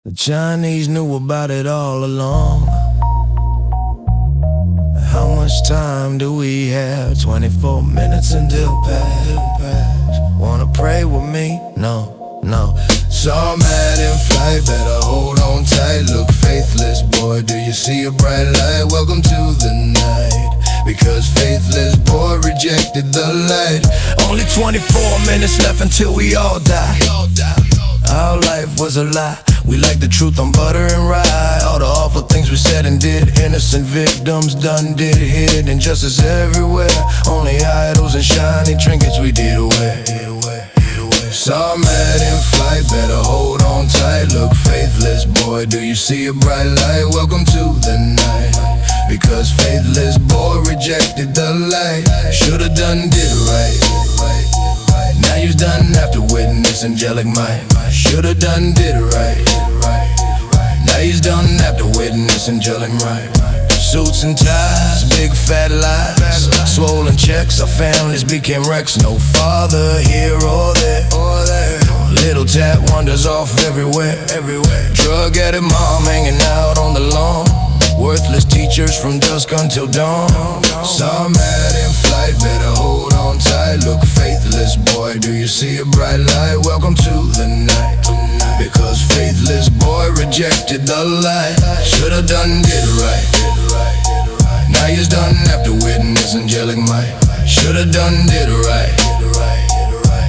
The Chinese knew about it all along. How much time do we have? 24 minutes until pass. Wanna pray with me? No. SARMAT in flight, better hold on tight. Look faithless, boy, do you see a bright light? Welcome to the night, because faithless boy rejected the light. Only 24 minutes left until we all die. Our life was a lie. We like the truth on butter and rye. All the awful things we said and did. Innocent victims done did hid. Injustice everywhere. Only idols and shiny trinkets we did away. SARMAT in flight, better hold on tight. Look faithless, boy, do you see a bright light? Welcome to the night, because faithless boy rejected the light. Should've done did right. Now you's done after witness angelic might. Should've done did right. Now you's done after witness angelic might. Suits and ties, big fat lies, swollen checks, our families became wrecks. No father here or there. Little tap wanders off everywhere. Drug addict mom hanging out on the lawn. Worthless teachers from dusk until dawn. SARMAT in flight, better hold on tight. Look faithless, boy, do you see a bright light? Welcome to the night, because faithless boy rejected the light. Should've done did right. Now you's done after witness angelic might. Should've done did right.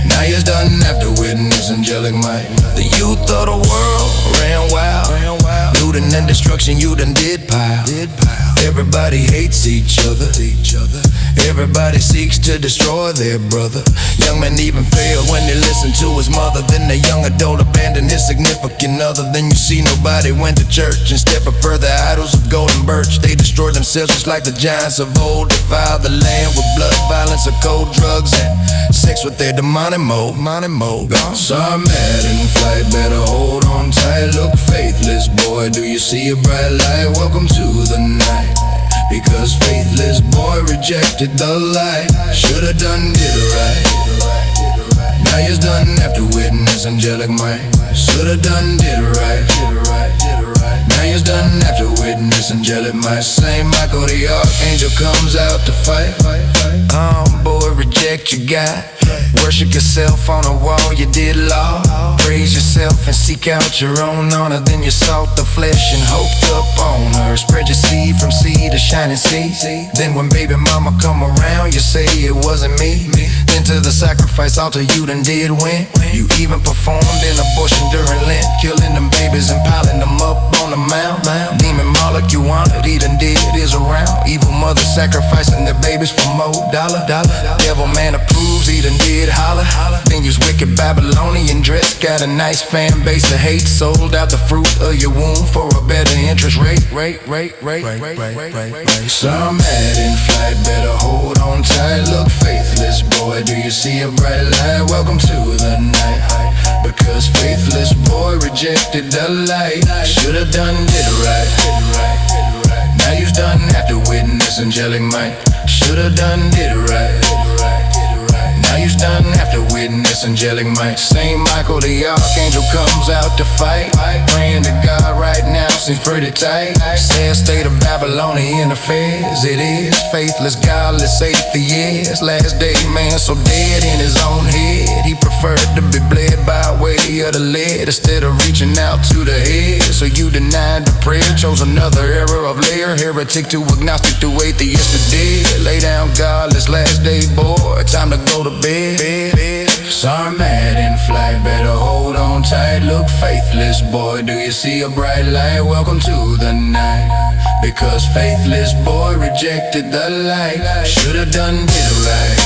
Now you's done after witness angelic might. The youth of the world ran wild. Looting and destruction you done did pile. Everybody hates each other. Everybody seeks to destroy their brother. Young men even fail when they listen to his mother. Then the young adult abandoned his significant other. Then you see nobody went to church. Instead prefer the idols of gold and birch. They destroyed themselves just like the giants of old. Defiled the land with blood, violence, occult drugs, and sex with their demonic mode. SARMAT in flight, better hold on tight. Look faithless, boy, do you see a bright light? Welcome to the night, because faithless boy rejected the light. Should've done did right. Now you's done after witness angelic might. Should've done did right. Now you's done after witness angelic might. Saint Michael the archangel comes out to fight. Boy, reject your God. Worship yourself on a wall, you did law. Praise yourself and seek out your own honor. Then you sought the flesh and hoped up on her. Spread your seed from sea to shining sea. Then when baby mama come around, you say it wasn't me. Then to the sacrifice altar you done did win. You even performed an abortion during Lent, killing them babies and piling them up on the mount. Demon moloch you honored, he done did is around. Evil mother sacrificing their babies for more dollar. Devil man approves, he done did holler. Then use wicked Babylonian dress. Got a nice fan base of hate. Sold out the fruit of your womb for a better interest rate. SARMAT in flight, better hold on tight. Look faithless, boy, do you see a bright light? Welcome to the night, because faithless boy rejected the light. Should've done did right. Now you's done after witness angelic might. Should've done did right. Now you's done after witness angelic might. Saint Michael the archangel comes out to fight. Praying to God right now seems pretty tight. Sad state of Babylonian affairs. It is faithless, godless, atheist. Last day man so dead in his own head. He preferred to be bled by way of the lead instead of reaching out to the head. So you denied the prayer, chose another era of layer. Heretic to agnostic to atheist to dead. Lay down godless, last day boy, time to go to bed. SARMAT in flight, better hold on tight. Look faithless, boy, do you see a bright light? Welcome to the night, because faithless boy rejected the light. Should've done did right.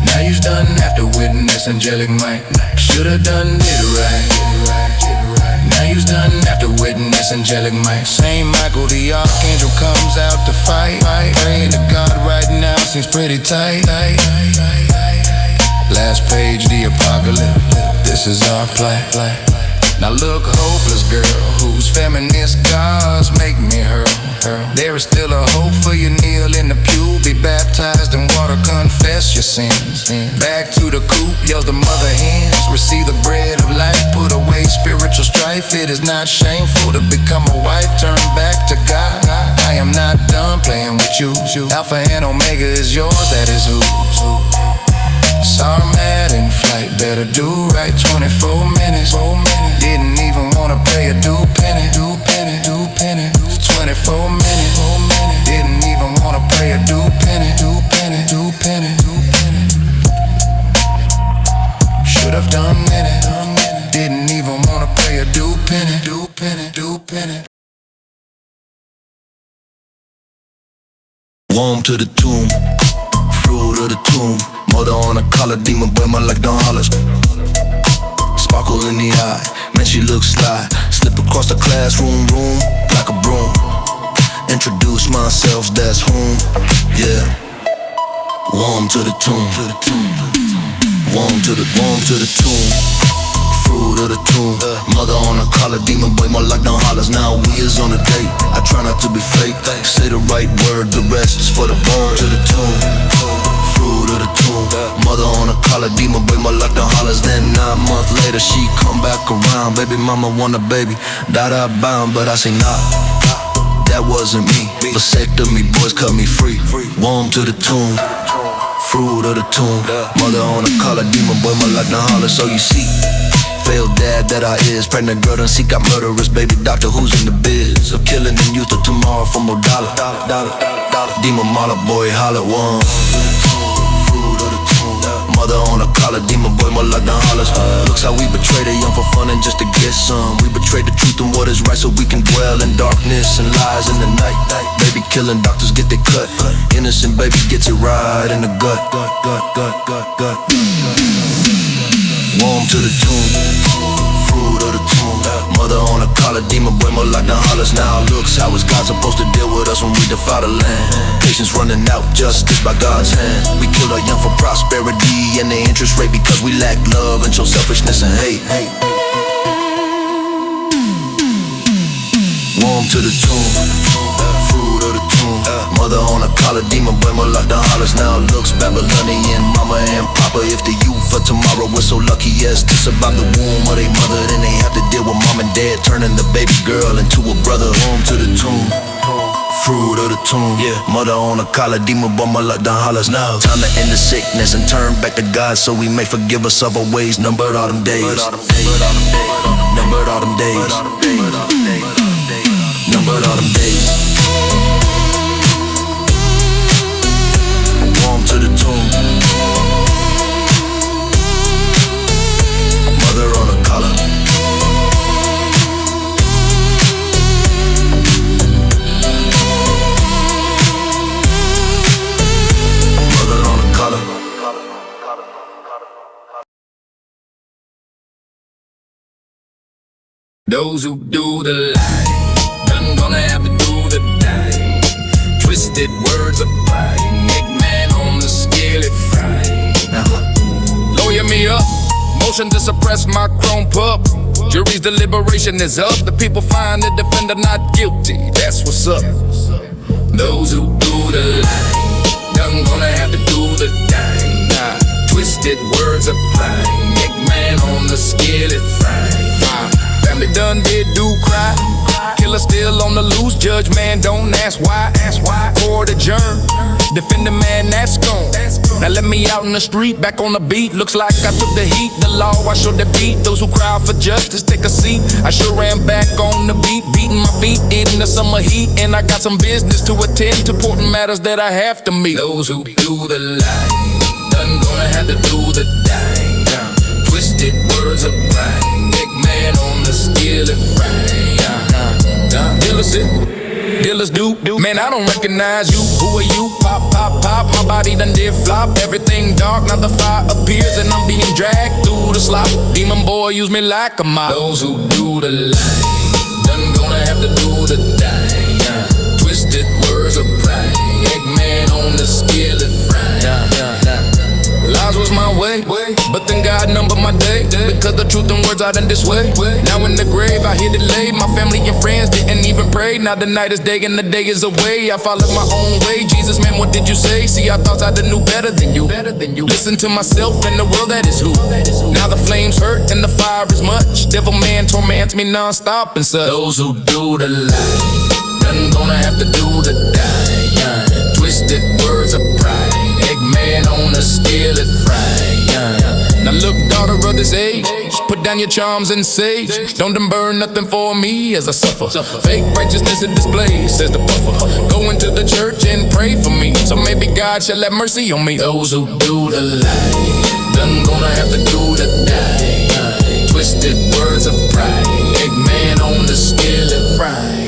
Now you's done after witness angelic might. Should've done did right. Now you's done after witness angelic might. Saint Michael the archangel comes out to fight. Praying to God right now seems pretty tight. Last page, the apocalypse. This is our play. Now look, hopeless girl, whose feminist gods make me hurl. There is still a hope for you, kneel in the pew, be baptized in water, confess your sins. Back to the coop, yells the mother hens, receive the bread of life, put away face spiritual strife. It is not shameful to become a wife, turn back to God. I am not done playing with you. Alpha and Omega is yours, that is who. SARMAT in flight, better do right. 24 minutes. Didn't even wanna pay a due penny. 24 minutes. Didn't even wanna pay a due penny. Should've done it. Didn't even wanna pay a due penny. Warm to the tomb, fruit of the tomb. Mother on a collar, demon boy, my like Don Hollers. Sparkle in the eye, man she looks sly. Slip across the classroom, like a broom. Introduce myself, that's whom, yeah. Warm to the tomb, warm to the tomb. Fruit of the tomb, mother on a collar, demon boy, more like Don Hollers. Now we is on a date, I try not to be fake. Say the right word, the rest is for the bird. To the tomb, fruit of the tomb. Mother on a collar, demon boy, more like Don Hollers. Then 9 months later, she come back around. Baby mama want a baby, da bound, but I say nah. That wasn't me. Vasectomy, boys cut me free. Warm to the tomb, fruit of the tomb. Mother on a collar, demon boy, more like Don Hollers. So you see, failed dad that I is. Pregnant girl done seek out murderous baby doctor who's in the biz of killing the youth of tomorrow for more dollar. Demon mala boy, holla one. Fruit of the tomb. Mother on a collar, demon boy, more like Don Hollers. Looks how we betrayed a young for fun and just to get some. We betrayed the truth and what is right so we can dwell in darkness and lies in the night. Baby killing doctors get their cut. Innocent baby gets it right in the gut. Warm to the tomb, fruit of the tomb. Mother on a collar, demon boy, more like Don Hollers. Now looks how is God supposed to deal with us when we defile the land? Patience running out, justice by God's hand. We killed our young for prosperity and the interest rate because we lack love and show selfishness and hate. Warm to the tomb, fruit of the tomb. Mother on a collar, demon boy, more like Don Hollers. Now looks Babylonian, mama and papa. If the youth for tomorrow were so lucky as to survive the womb of their mother, then they have to deal with mom and dad turning the baby girl into a brother. Warm to the tomb, fruit of the tomb. Mother on a collar, demon boy, more like Don Hollers. Now time to end the sickness and turn back to God so we may forgive us of our ways. Numbered all them days, numbered all them days, numbered all them days. Warm to the tomb, mother on a collar. Mother on a collar. Those who do the lie, done gonna have to do the die. Twisted words of pride, make man on the scale it fry. Lawyer me up, motion to suppress my chrome pup. Jury's deliberation is up, the people find the defender not guilty, that's what's up. Those who do the lie, done gonna have to do the die. Twisted words of pride, make man on the scale it fry. Family done did do cry. Killer still on the loose. Judge man don't ask why. Court adjourned. Defend the man that's gone. Now let me out in the street, back on the beat. Looks like I took the heat. The law I sure defeat. Those who cry for justice take a seat. I sure ran back on the beat, beating my feet in the summer heat. And I got some business to attend to important matters that I have to meet. Those who do the lie, done gonna have to do the die. Twisted words of pride, make man on the scale of pride. Dealers sit, dealers do. Man, I don't recognize you. Who are you? Pop, pop, pop. My body done did flop. Everything dark, now the fire appears and I'm being dragged through the slop. Demon boy, use me like a mop. Those who do the lie, done gonna have to do the die. Twisted words of pride, make man on the scale of pride. Lies was my way. But then God numbered my day, because the truth and words I done this way. Now in the grave I hear it laid. My family and friends didn't even pray. Now the night is day and the day is away. I followed my own way. Jesus, man, what did you say? See, I thought I knew better than you. Listen to myself and the world, that is who. Now the flames hurt and the fire is much. Devil man torments me non-stop and such. Those who do the lie, none gonna have to do the dying. Twisted words of pride, Eggman on a skillet fry. Now look, daughter of this age, put down your charms and sage. Don't them burn nothing for me as I suffer. Fake righteousness it displays, says the buffer. Go into the church and pray for me, so maybe God shall have mercy on me. Those who do the lie, done gonna have to do the die. Twisted words of pride, Eggman on the skillet fry.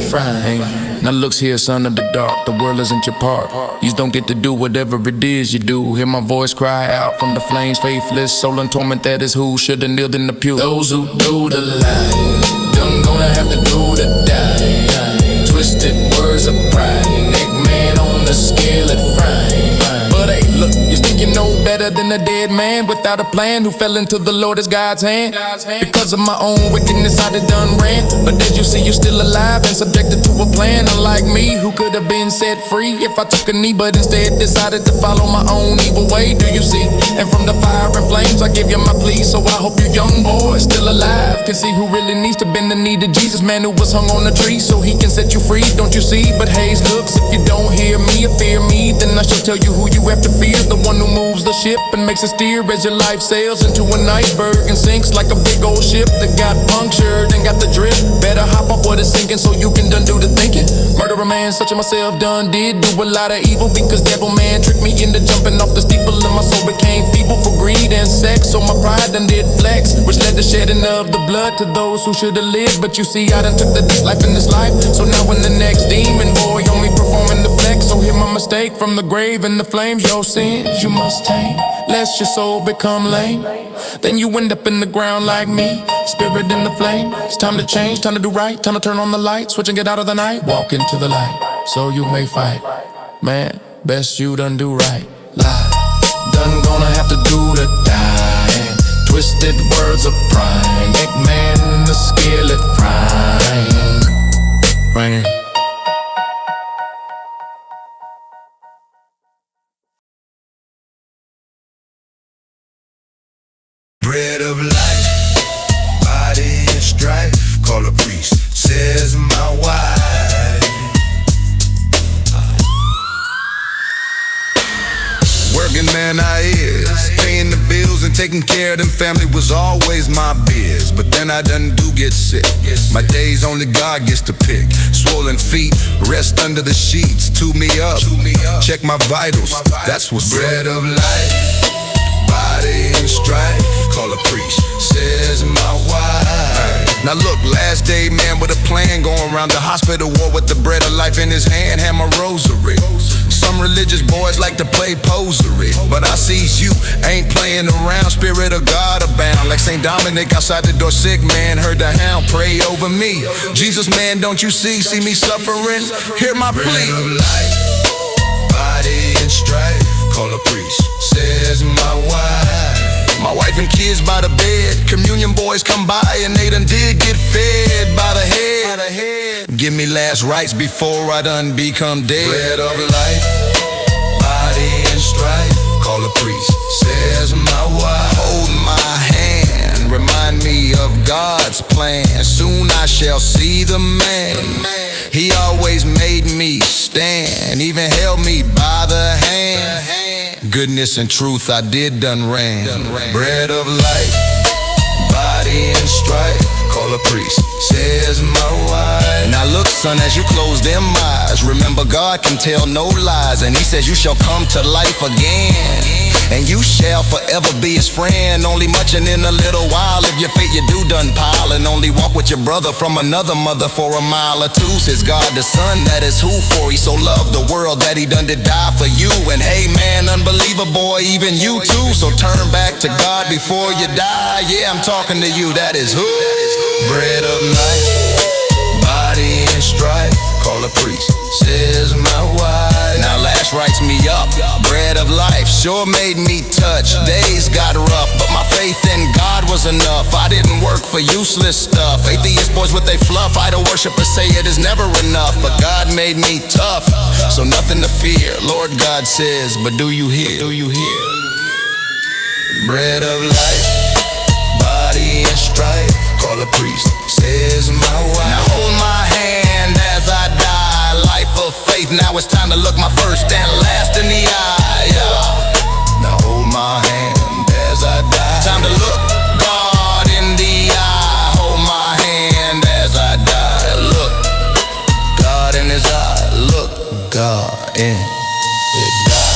Now looks here, son of the dark, the world isn't your part. You don't get to do whatever it is you do. Hear my voice cry out from the flames, faithless, soul in torment, that is who should have kneeled in the pew. Those who do the lie, done gonna have to do the die. Twisted words of pride, Eggman on the skillet fry. But hey, look, you think you know better than a dead man without a plan who fell into the Lord as God's hand. Because of my own wickedness I done ran. But as you see, you still alive and subjected to a plan. Unlike me, who could have been set free if I took a knee, but instead decided to follow my own evil way. Do you see? And from the fire and flames I give you my plea. So I hope you young boys still alive can see who really needs to bend the knee to Jesus, man, who was hung on a tree so he can set you free. Don't you see? But haze looks, if you don't hear me or fear me, then I shall tell you who you have to fear. The one who moves the ship and makes it steer as your life sails into an iceberg and sinks like a big old ship that got punctured and got the drip. Better hop off what is sinking so you can done do the thinking. Murder a man such as myself done did do a lot of evil, because devil man tricked me into jumping off the steeple and my soul became feeble for greed and sex. So my pride done did flex, which led to shedding of the blood to those who should have lived. But you see, I done took this life in this life. So now when the next demon boy only performing the flex, so hear my mistake from the grave and the flames. Your sins you must tame, lest your soul become lame. Then you end up in the ground like me, spirit in the flame. It's time to change, time to do right, time to turn on the light, switch and get out of the night, walk into the light, so you may fight. Man, best you done do right. Lie, done gonna have to do the dying. Twisted words of pride, Eggman the skillet frying. Right. Bread of life, body and strife, call a priest, says my wife. Working man I is, paying the bills and taking care of them family was always my biz. But then I done do get sick, my days only God gets to pick. Swollen feet, rest under the sheets, tune me up, check my vitals, that's what's bread of life. Body and strife, call a priest, says my wife. Now look, last day, man with a plan, going around the hospital wall with the bread of life in his hand, had my rosary. Some religious boys like to play posery, but I sees you ain't playing around, spirit of God abound. Like St. Dominic outside the door, sick man, heard the hound pray over me. Jesus, man, don't you see me suffering? Hear my plea. Bread of life, body and strife, call a priest, says my wife. My wife and kids by the bed, communion boys come by and they done did get fed by the head. Give me last rites before I done become dead. Bread of life, body and strife, call a priest, says my wife. Hold my hand, remind me of God's plan. Soon I shall see the man. He always made me stand, even held me by the hand. Goodness and truth I did done ran. Bread of life, body and strife, call a priest, says my wife. Now look, son, as you close them eyes, remember God can tell no lies, and he says you shall come to life again, and you shall forever be his friend. Only muching in a little while, if your fate you do done pile, and only walk with your brother from another mother for a mile or two. Says God the Son, that is who for he so loved the world that he done to die for you. And hey man, unbeliever boy, even you too. So turn back to God before you die. Yeah, I'm talking to you, that is who. Bread of life, body and strife, call a a priest, says my wife. Now Lash writes me up, bread of life, sure made me touch. Days got rough, but my faith in God was enough. I didn't work for useless stuff. Atheist boys with they fluff, idol worshipers say it is never enough. But God made me tough, so nothing to fear. Lord God says, but do you hear? Do you hear? Bread of life, body and strife, call a priest, says my wife. Now hold my hand as I die, life of faith. Now it's time to look my first and last in the eye. Yeah. Now hold my hand as I die. Time to look God in the eye. Hold my hand as I die. Look God in his eye. Look God in his eye.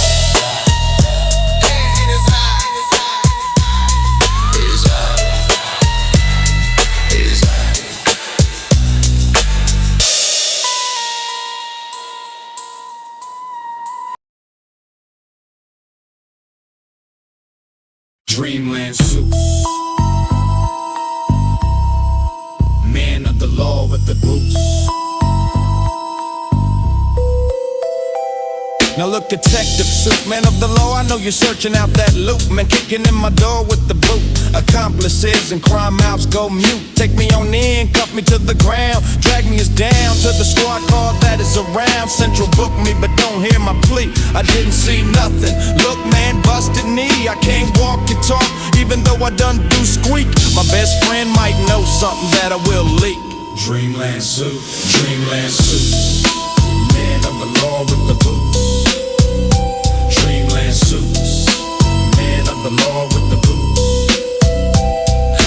Dreamland Suits, man of the law with the boots. Now look, detective suit, man of the law, I know you're searching out that loot. Man kicking in my door with the boot. Accomplices and crime mouths go mute. Take me on in, cuff me to the ground, drag me as down to the squad car that is around. Central book me, but don't hear my plea. I didn't see nothing. Look, man, busted knee. I can't walk and talk, even though I done do squeak. My best friend might know something that I will leak. Dreamland suit, Dreamland suit, man of the law with the boots. Dreamland suits, man of the law with the boots.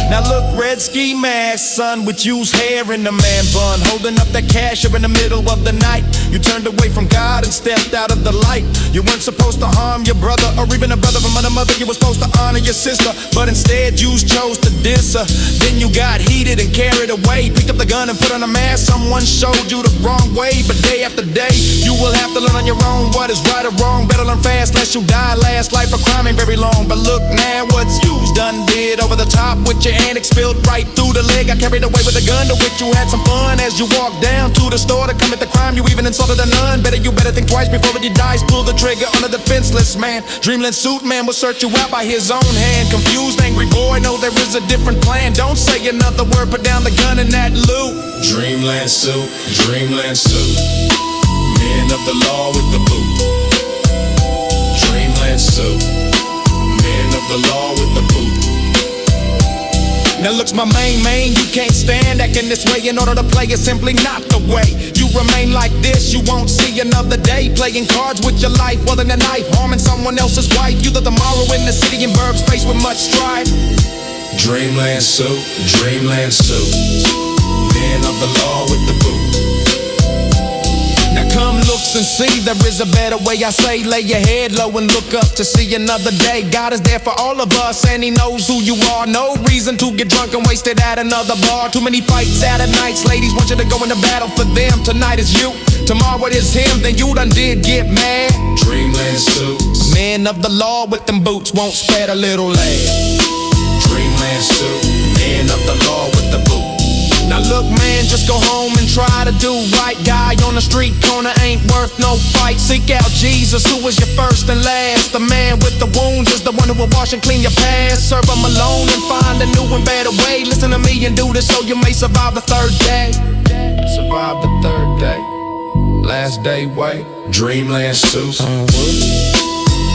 Now look, red ski mask, son, with Yous hair in the man bun, holding up that cash up in the middle of the night. You turned away from God and stepped out of the light. You weren't supposed to harm your brother, or even a brother from another mother. You were supposed to honor your sister, but instead you chose to diss her. Then you got heated and carried away, picked up the gun and put on a mask. Someone showed you the wrong way, but day after day you will have to learn on your own what is right or wrong. Better learn fast lest you die last. Life of crime ain't very long, but look now what's Yous done did. Over the top with your antics, spilled right through the leg. I carried away with a gun to which you had some fun. As you walked down to the store to commit the crime, you even insulted a nun. You better think twice before he dies. Pull the trigger on a defenseless man. Dreamland suit man will search you out by his own hand. Confused, angry boy, know there is a different plan. Don't say another word, put down the gun and that loot. Dreamland suit, Dreamland suit, man of the law with the boot. Dreamland suit, man of the law with the boot. Now looks my main, you can't stand acting this way. In order to play it's simply not the way. You remain like this, you won't see another day. Playing cards with your life, wielding a knife, harming someone else's wife. You the tomorrow in the city and burbs faced with much strife. Dreamland suit, Dreamland suit, man of the law with the boot. Now come looks and see, there is a better way. I say lay your head low and look up to see another day. God is there for all of us and he knows who you are. No reason to get drunk and wasted at another bar. Too many fights out at nights, ladies want you to go into battle for them. Tonight is you, tomorrow it is him, then you done did get mad. Dreamland suits, man of the law with them boots won't spare a little lad. Dreamland suit, man of the law with the boot. Now look man, just go home and try to do right. Guy on the street corner ain't worth no fight. Seek out Jesus who is your first and last. The man with the wounds is the one who will wash and clean your past. Serve him alone and find a new and better way. Listen to me and do this so you may survive the third day. Survive the third day, last day wait. Dreamland suit,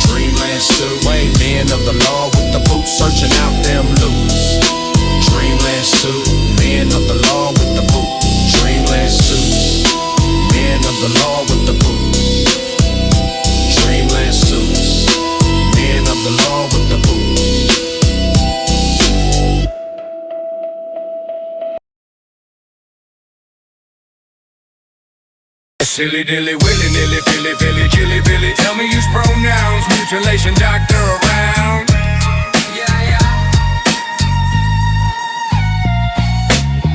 Dreamland suit, wait. Man of the law with the boots, searching out them loots. Dreamland suit, man of the law with the boot. Dreamland suits, man of the law with the boot. Dreamland suits, man of the law with the boot. Silly dilly willy nilly filly filly chilly billy. Tell me use pronouns, mutilation doctor around.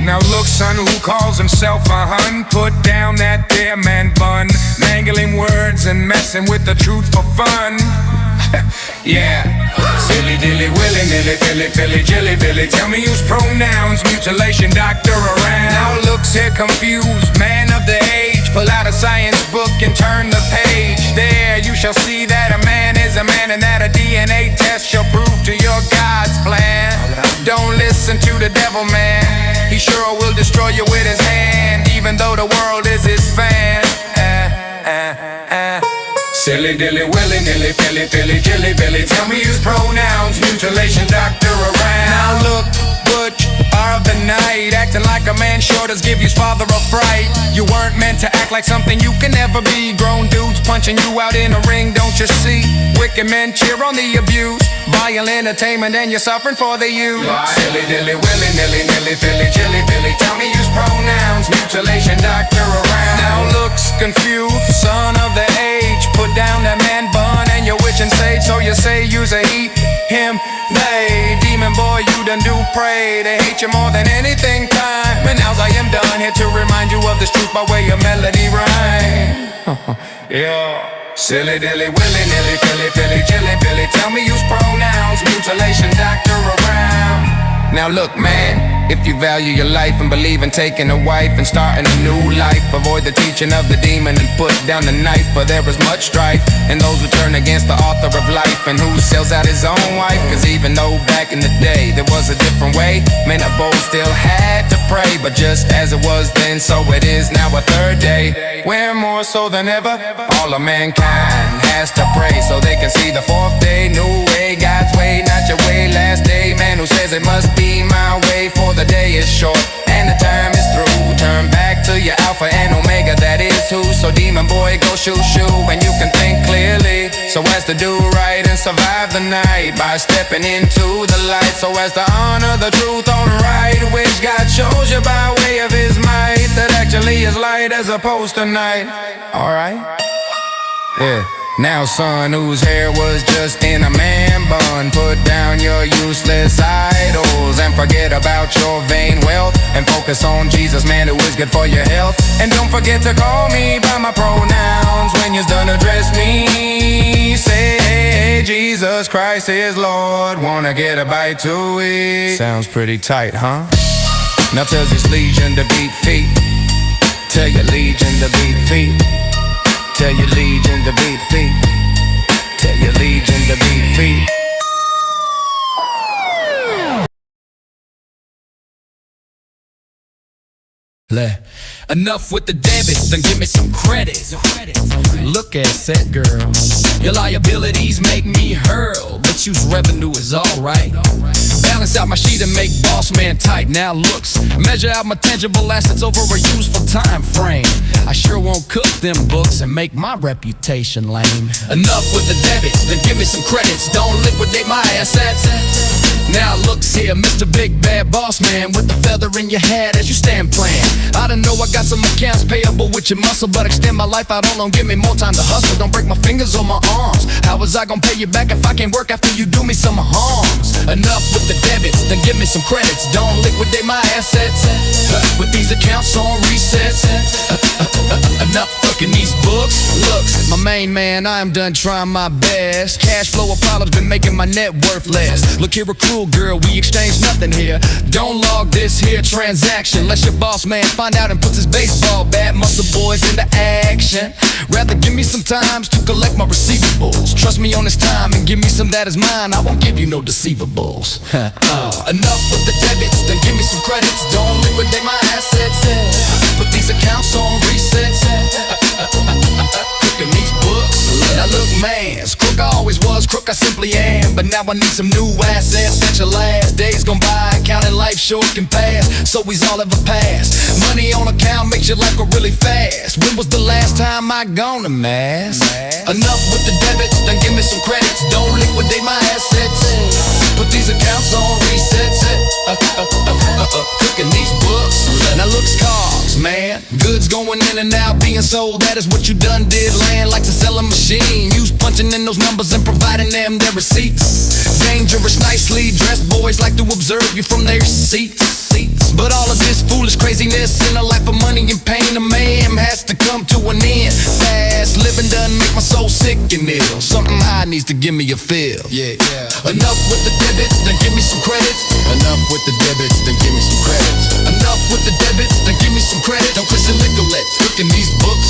Now look son, who calls himself a hun? Put down that there man bun, mangling words and messing with the truth for fun. Yeah, silly dilly willy nilly filly filly jilly billy. Tell me use pronouns, mutilation doctor around. Now looks here confused, man of the age, Pull out a science book and turn the page. There you shall see that a man is a man, and that a DNA test shall prove to your God's plan. Don't listen to the devil, man. He sure will destroy you with his hand, even though the world is his fan. Silly dilly willy nilly filly filly jilly billy. Tell me use pronouns, mutilation doctor around. Now look, butch of the night, acting like a man sure does give you's father a fright. You weren't meant to act like something you can never be. Grown dudes punching you out in a ring, don't you see? Wicked men cheer on the abuse, vile entertainment, and you're suffering for the youth. Silly dilly willy nilly nilly filly jilly billy. Tell me use pronouns, mutilation doctor around. Now looks confused, son of the age. Put down that man bun and your witch and sage. So you say use a he, him, they. Demon boy, you done do pray. They hate you more than anything time. And now I am done here to remind you of this truth by way of melody rhyme. Yeah. Silly dilly willy nilly filly filly jilly billy. Tell me use pronouns, mutilation doctor around. Now look, man, if you value your life and believe in taking a wife and starting a new life, avoid the teaching of the demon and put down the knife, for there is much strife in those who turn against the author of life and who sells out his own wife. Cause even though back in the day there was a different way, men of old still had to pray. But just as it was then, so it is now, a third day, where more so than ever all of mankind has to pray, so they can see the fourth day. New way, God's way, not your way. Last day, man who says it must be my way, for the day is short and the time is through. Turn back to your Alpha and Omega, that is who. So demon boy, go shoo shoo, and you can think clearly, so as to do right and survive the night by stepping into the light, so as to honor the truth on right, which God shows you by way of his might, that actually is light as opposed to night. Alright? Yeah. Now son whose hair was just in a man bun, put down your useless idols and forget about your vain wealth, and focus on Jesus, man, who is good for your health. And don't forget to call me by my pronouns when you're done address me. Say Jesus Christ is Lord, wanna get a bite to eat. Sounds pretty tight, huh? Now tell this legion to beat feet. Tell your legion to beat feet. Tell your legion to beat feet. Tell your legion to beat feet. Enough with the debits, then give me some credit. Look at that, girl. Your liabilities make me hurl, but use revenue is alright. Balance out my sheet and make boss man tight. Now looks, measure out my tangible assets over a useful time frame. I sure won't cook them books and make my reputation lame. Enough with the debits, then give me some credits. Don't liquidate my assets. Now looks here, Mr. Big Bad Boss Man, with the feather in your hat as you stand playing. I don't know I got some accounts payable with your muscle, but extend my life out on, give me more time to hustle. Don't break my fingers or my arms. How was I gonna pay you back if I can't work after you do me some harms? Enough with the debits, then give me some credits. Don't liquidate my assets with these accounts on resets. Enough fucking these books. Looks, my main man, I am done trying my best. Cash flow of problems been making my net worth less. Look here, a cruel girl, we exchange nothing here. Don't log this here transaction unless your boss man find out and puts his baseball bat muscle boys into action. Rather give me some time to collect my receivables. Trust me on this time and give me some that is mine. I won't give you no deceivables. Enough with the debits, then give me some credits. Don't liquidate my assets. Put these accounts on resets. Cooking these books. Now look, man, crook I always was, crook I simply am. But now I need some new assets. That your last days gone by, counting life short can pass. So we's all ever pass. Money on account makes your life go really fast. When was the last time I gone to mass? Enough with the debits, then give me some credits. Don't liquidate my assets. Put these accounts on resets. Cooking these books. Now looks cars, man, goods going in and out, being sold. That is what you done did. Land like to sell a machine. Use punching in those numbers and providing them their receipts. Dangerous, nicely dressed boys like to observe you from their seats. But all of this foolish craziness in a life of money and pain, a man has to come to an end. Fast living done make my soul sick and ill. Something high needs to give me a feel. Yeah. Enough with the debits, then give me some credits. Enough with the debits, then give me some credits. Enough with the debits, then give me some credits. Don't listen, Nicolettes, cooking these books.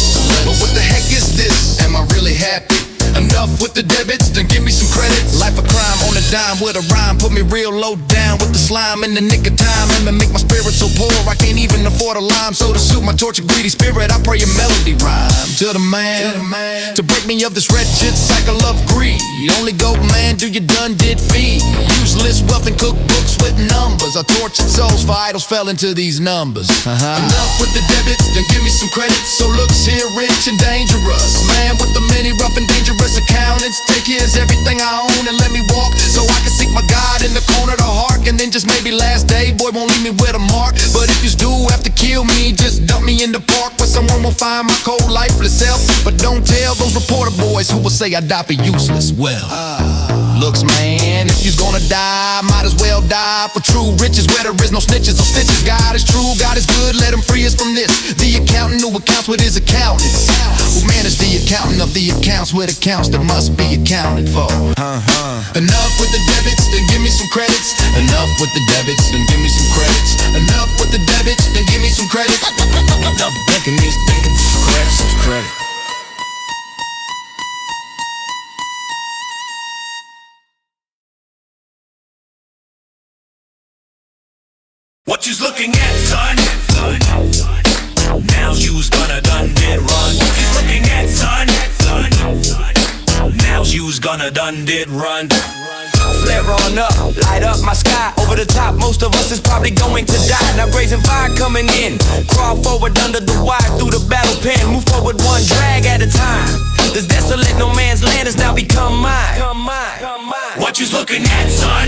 dime with a rhyme. Put me real low down with the slime in the nick of time. And make my spirit so poor I can't even afford a lime. So to suit my tortured greedy spirit, I pray a melody rhyme to the man, to break me of this wretched cycle of greed. Only go man, do you done did feed. Useless wealth and cookbooks with numbers. Our tortured souls for idols fell into these numbers. Enough with the debits, then give me some credits. So looks here rich and dangerous. Man with the many rough and dangerous accountants. Take here's everything I own and let me walk, so I can seek my God in the corner of the heart. And then just maybe last day, boy won't leave me with a mark. But if you do have to kill me, just dump me in the park where someone will find my cold lifeless self. But don't tell those reporter boys who will say I die for useless. Well, looks man, if you's gonna die, might as well die for true riches where there is no snitches or stitches. God is true, God is good, let him free us from this. The accountant who accounts with his accountants, who managed the accountant of the accounts with accounts that must be accounted for. Enough with the debits, then give me some credits. Enough with the debits, then give me some credits. Enough with the debits, then give me some credits. Enough thinking these thinking credits, credit. What you's looking at, son? Now's you's gonna done did run. What you's looking at, son? Now's you's gonna done did run. Flare on up, light up my sky. Over the top, most of us is probably going to die. Now brazen fire coming in. Crawl forward under the wire through the battle pen. Move forward one drag at a time. This desolate no man's land has now become mine. What you's looking at, son?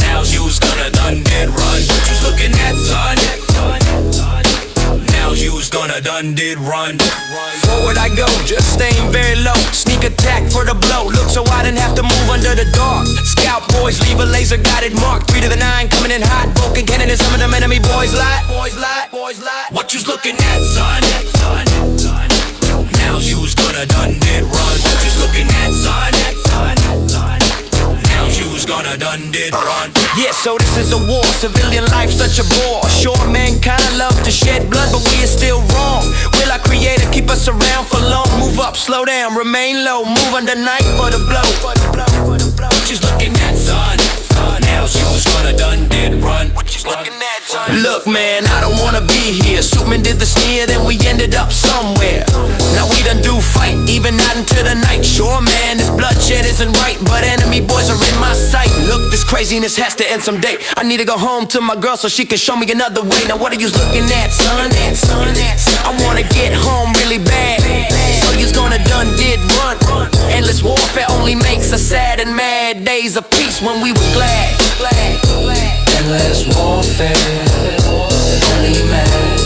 Now's you's gonna done did run. What you's looking at, son? Now's you's gonna done did run. Forward I go, just staying very low. Sneak attack for the blow. Look so I didn't have to move under the dark. Scout boys leave a laser guided mark. 3 to the 9 coming in hot. Vulcan cannon and some of them enemy boys lie. What you's looking at, son? Now's you's gonna done did run. What you's looking at, son? Now's you's gonna done did run. Yeah, so this is a war, civilian life such a bore. Sure, mankind love to shed blood, but we are still wrong. Will our creator keep us around for long? Move up, slow down, remain low. Move under night for the blow. What you's looking at, son? Now's you's gonna done did run. What you's looking at, son? Look, man, I don't wanna be here. Superman did the sneer, then we ended up somewhere. Now we done do fight, even out into the night. Sure, man, this bloodshed isn't right, but enemy boys are in my sight. Look, this craziness has to end someday. I need to go home to my girl so she can show me another way. Now what are you looking at, son? I wanna get home really bad, so you's gonna done did run. Endless warfare only makes us sad and mad. Days of peace when we were glad. Endless warfare, only mad.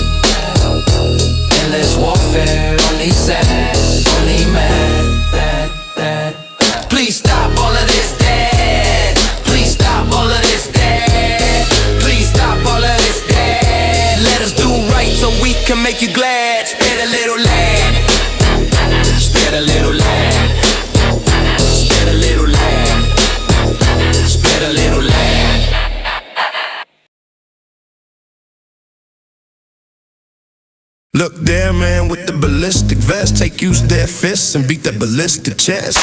Endless warfare, only sad, only mad. That. Please stop all of this, dad. Please stop all of this, dad. Please stop all of this, dad. Let us do right so we can make you glad. Spare a little lad. Spare a little lad. Spare a little lad. Spare a little lad. Look there, man, with the ballistic vest. Take use their fists and beat that ballistic chest.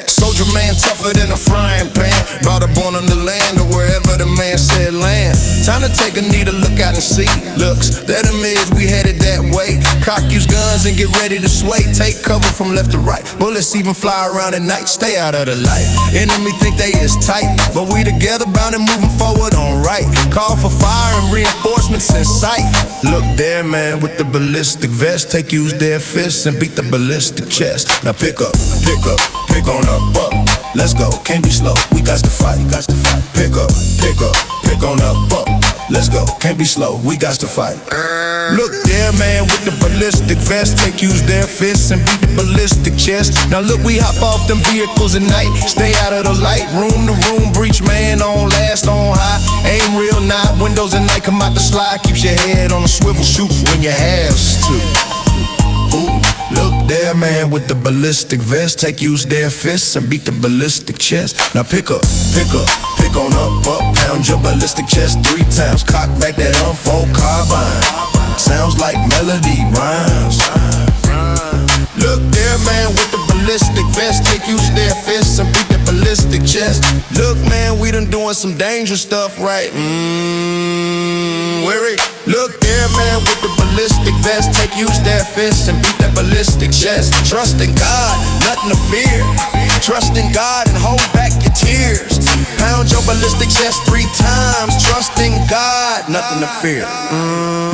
Soldier man tougher than a frying pan. Brought up on the land or wherever the man said land. Time to take a neater look out and see. Looks, there them is, we headed that way. Cock use guns and get ready to sway. Take cover from left to right. Bullets even fly around at night. Stay out of the light. Enemy think they is tight, but we together bound and moving forward on right. Call for fire and reinforcements in sight. Look there, man, with the ballistic vest. Take use their fists and beat the ballistic chest. Now pick up, pick on up. Let's go, can't be slow, we got to fight, Pick on up. Let's go, can't be slow, we got to fight. Look there, man, with the ballistic vest. Take use their fists and beat the ballistic chest. Now look, we hop off them vehicles at night. Stay out of the light, room to room, breach man on last, on high. Aim real not, windows at night, come out the slide. Keeps your head on a swivel, shoot when you have to. Ooh, look there, man, with the ballistic vest. Take use their fists and beat the ballistic chest. Now pick on up, pound your ballistic chest 3 times. Cock back that unfold carbine. Sounds like melody rhymes. Look there, man, with the ballistic vest. Take use their fists and beat the ballistic ballistic chest. Look, man, we done doing some dangerous stuff, right? Where it? Look there, man, with the ballistic vest. Take use their fists and beat that ballistic chest. Trust in God, nothing to fear. Trust in God and hold back your tears. Pound your ballistic chest 3 times. Trust in God, nothing to fear.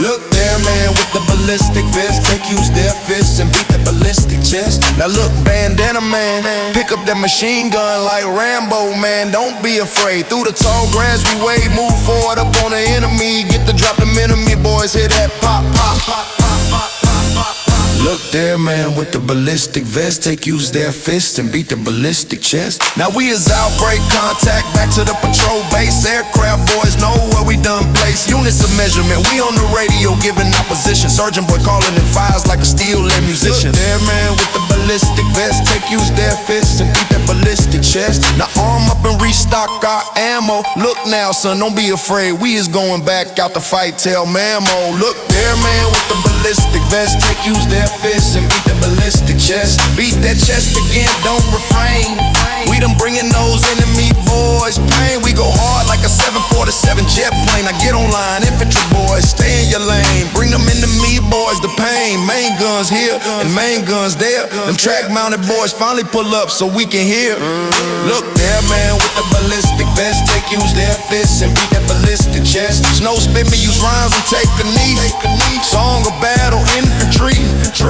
Look there, man, with the ballistic vest. Take use their fists and beat that ballistic chest. Now look, bandana man, pick up that machine gun like Rambo, man. Don't be afraid. Through the tall grass we wade, move forward up on the enemy. Get the drop, them enemy boys hear that pop, pop, pop, pop, pop, pop, pop. Look there, man, with the ballistic vest. Take use their fists and beat the ballistic chest. Now we is outbreak contact, back to the patrol base. Aircraft boys know where we done place. Units of measurement, we on the radio giving opposition. Sergeant boy calling in fires like a steel-lit musician. Look there, man, with the ballistic vest. Take use their fists and beat that ballistic chest. Now arm up and restock our ammo. Look now, son, don't be afraid. We is going back out to fight, tell Mammo. Look there, man, with the ballistic vest. Take use their fists and beat the ballistic chest. Beat that chest again, don't refrain. We done bringing those enemy boys pain. We go hard like a 747 jet plane. I get online, infantry boys, stay in your lane. Bring them enemy boys the pain. Main guns here and main guns there. Them track mounted boys finally pull up so we can hear. Look there, man, with the ballistic vest. Take use their fists and beat that ballistic chest. Snow spit me, use rhymes and take a knee. Song of battle, infantry.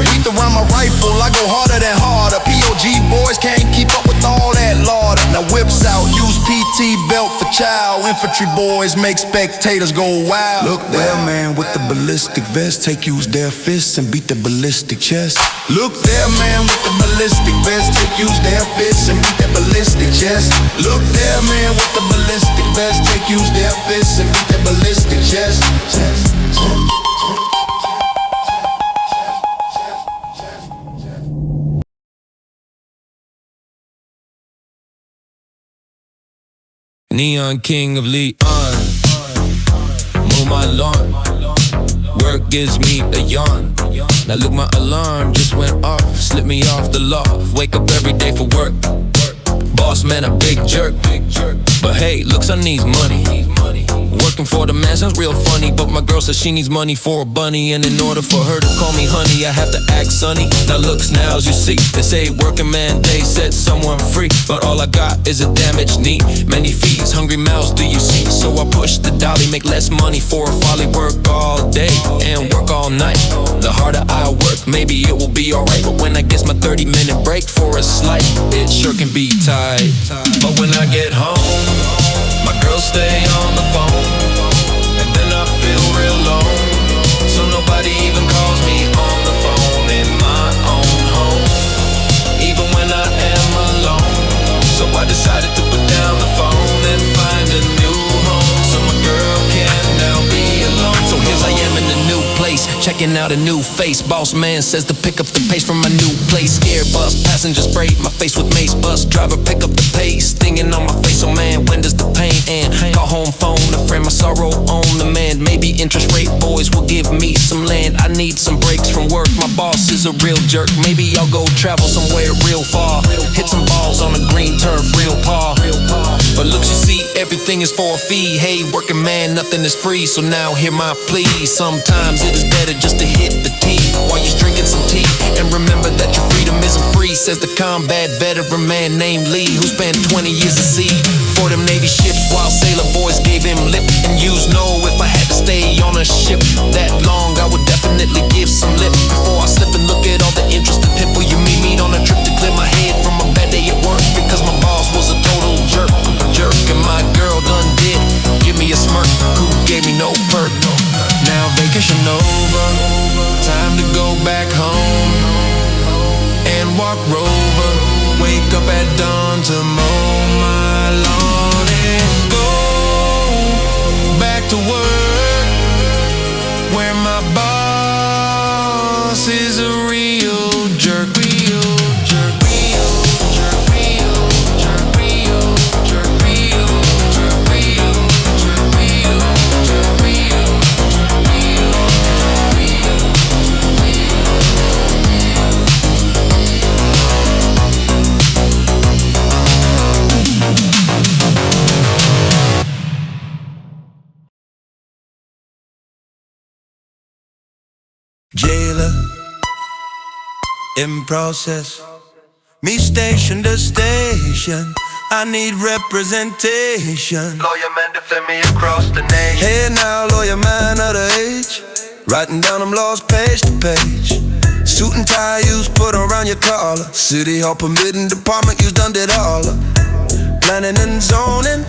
Beat around my rifle, I go harder than harder. POG boys can't keep up with all that lauder. Now whips out, use PT belt for child. Infantry boys make spectators go wild. Look there, man, with the ballistic vest. Take use their fists and beat the ballistic chest. Look there, man, with the ballistic vest. Take use their fists and beat that ballistic chest. Look there, man, with the ballistic vest. Take use their fists and beat that ballistic chest. Neon king of Leon, move my alarm. Work gives me a yawn. Now look, my alarm just went off. Slip me off the law. Wake up every day for work. Boss man, a big jerk. But hey, looks, I need money. Working for the man sounds real funny, but my girl says she needs money for a bunny, and in order for her to call me honey, I have to act sunny. Now looks, now as you see, they say working man, they set someone free, but all I got is a damaged knee. Many fees, hungry mouths, do you see? So I push the dolly, make less money for a folly. Work all day and work all night. The harder I work, maybe it will be alright, but when I get my 30-minute break for a slight, it sure can be tight. But when I get home, my girl stay on the phone, and then I feel real alone. So nobody even calls me on the phone in my own home, even when I am alone. So I decided to put down the phone and find a new home, so my girl can now be alone. So here I am in a new place, checking out a new face. Boss man says to pick up the pace from my new place. Scared bus, passenger spray my face with mace. Bus driver pick up the pace, stinging on my face. Oh man, when does the pain end? Call home phone, a friend, my sorrow on demand. Maybe interest rate boys will give me some land. I need some breaks from work, my boss is a real jerk. Maybe I'll go travel somewhere real far, hit some balls on the green turf, real par. But look, you see, everything is for a fee. Hey, working man, nothing is free, so now hear my plea. Sometimes it is better just to hit the T while you're drinking some tea, and remember that your freedom isn't free, says the combat veteran man named Lee, who spent 20 years at sea for them Navy ships, while sailor boys gave him lip. And yous know if I had to stay on a ship that long, I would definitely give some lip before I slip and look at all the interesting people you meet on a trip to clear my head from a bad day at work, because my boss was a total jerk, and my girl done did give me a smirk, who gave me no perk. Now vacation over, time to go back home and walk Rover, wake up at dawn to mow my lawn and go back to work, where my boss is a real jerk. Jailer, in process. Me station to station. I need representation. Lawyer man defend me across the nation. Hey now, lawyer man of the age, writing down them laws page to page. Suit and tie, use put around your collar. City hall permitting department, use done did all. Planning and zoning,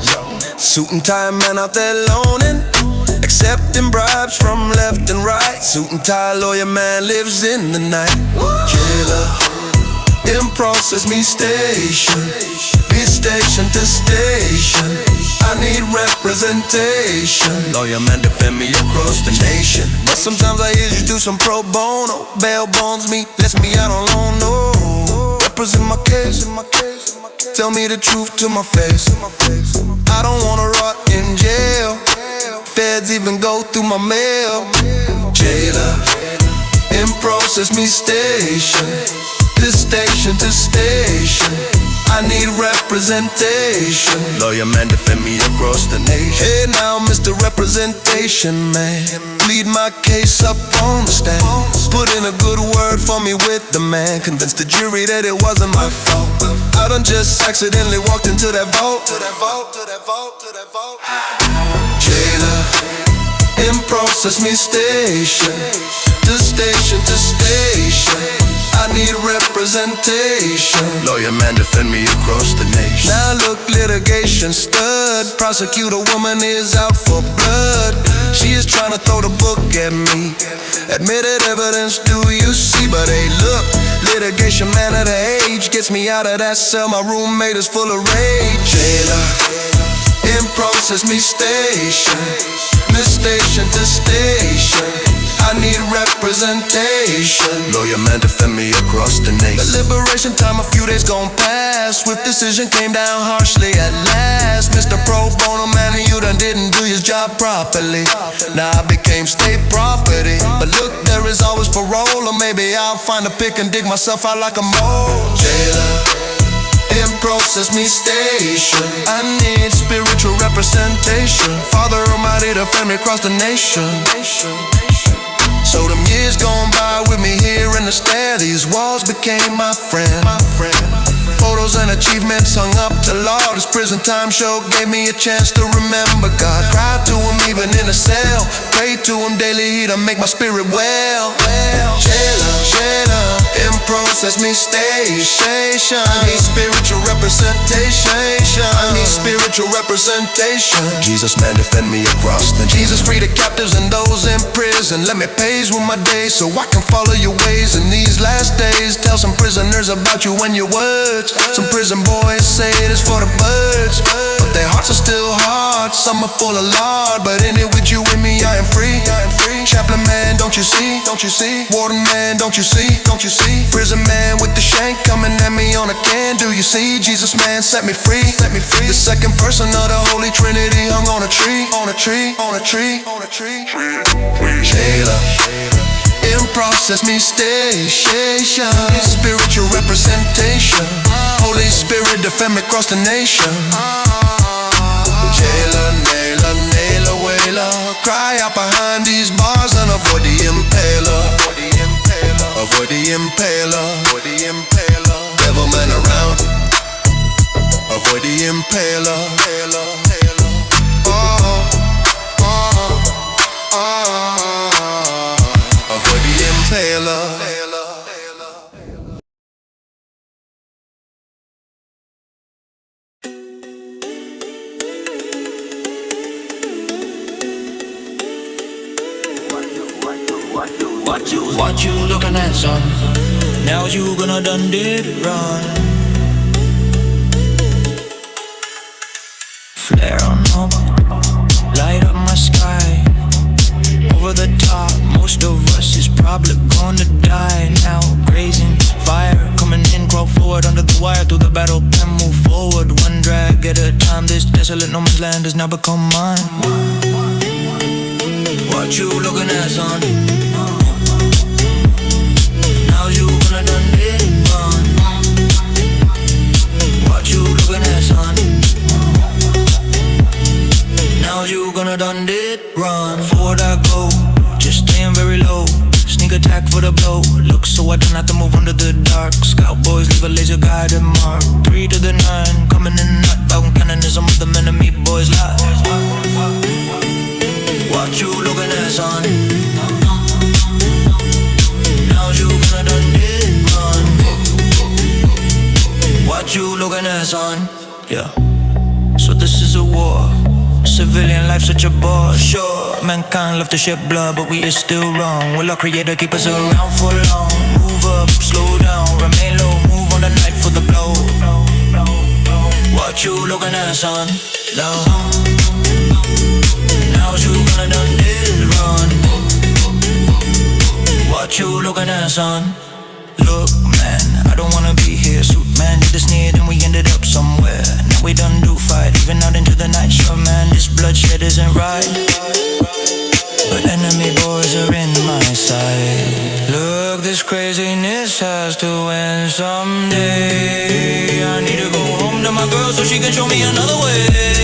suit and tie man out there loaning, accepting bribes from left and right. Suit and tie lawyer man lives in the night. Jailer, in process me station, be station to station. I need representation. Lawyer man defend me across the nation. But sometimes I hear you do some pro bono. Bail bonds me, lets me out on loan, no. Represent my case, tell me the truth to my face. I don't wanna rot in jail. Feds even go through my mail. Jailer, in process me station, this station to station. I need representation. Lawyer man defend me across the nation. Hey now, Mr. Representation man, plead my case up on the stand. Put in a good word for me with the man. Convince the jury that it wasn't my fault. I done just accidentally walked into that vault. Jailer, in process me station, to station to station. I need representation. Lawyer man defend me across the nation. Now look, litigation stud. Prosecutor woman is out for blood. She is trying to throw the book at me. Admitted evidence, do you see? But hey look, litigation man of the age gets me out of that cell. My roommate is full of rage. Jailer, in process me station, this station to station. I need representation. Lawyer man defend me across the nation. The liberation time a few days gone past. Swift decision came down harshly at last. Mr. Pro Bono man, you done didn't do your job properly. Now I became state property. But look, there is always parole. Or maybe I'll find a pick and dig myself out like a mole. Jailer, in process me station. I need spiritual representation. Father Almighty defend me across the nation. So them years gone by with me here in the stair. These walls became my friend. Photos and achievements hung up to law. This prison time show gave me a chance to remember God. Cried to him even in a cell. Prayed to him daily, he done make my spirit well. Jailer, in process me station. I need spiritual representation. I need spiritual representation. Jesus man defend me across the Jesus free the captives and those in prison. Let me page with my days so I can follow your ways in these last days. Tell some prisoners about you and your words. Some prison boys say it is for the birds, but their hearts are still hard. Some are full of lard, but in it with you and me I am free. Chaplain man, don't you see? Warden man, don't you see? Prison man with the shank coming at me on a can. Do you see? Jesus man set me free. The second person of the Holy Trinity hung on a tree. Jailer, in process me station, spiritual representation. Holy Spirit defend me across the nation. Jailer, nailer, wailer, cry out behind these bars and avoid the impaler. Avoid the impaler. Devil man around. Avoid the impaler. Avoid the impaler. What you looking at, son? Now you gonna done did run. Flare on up, light up my sky. Over the top, most of us is probably gonna die now. Grazing fire, coming in, crawl forward under the wire. Through the battle plan, move forward. One drag at a time, this desolate no man's land has now become mine. What you looking at, son? Now you gonna done it, run. What you looking at, son? Now you gonna done it, run. Forward I go, just staying very low. Sneak attack for the blow. Look so I don't have to move under the dark. Scout boys leave a laser guided mark. 3 to the 9, coming in hot. Bound cannon is some of them enemy boys lie. What you looking at, son? Now you gonna done it, run. What you looking at, son? Yeah. So this is a war. Civilian life such a bore. Sure, mankind love to shed blood, but we is still wrong. Will our creator keep us around for long? Move up, slow down, remain low. Move on the night for the blow. What you looking at, son? Now you gonna done this run. What you looking at, son? Look, man, I don't wanna be here. Suit man did the sneer, then we ended up somewhere. Now we done do fight, even out into the night. Sure, man, this bloodshed isn't right, but enemy boys are in my sight. Look, this craziness has to end someday. I need to go home to my girl so she can show me another way.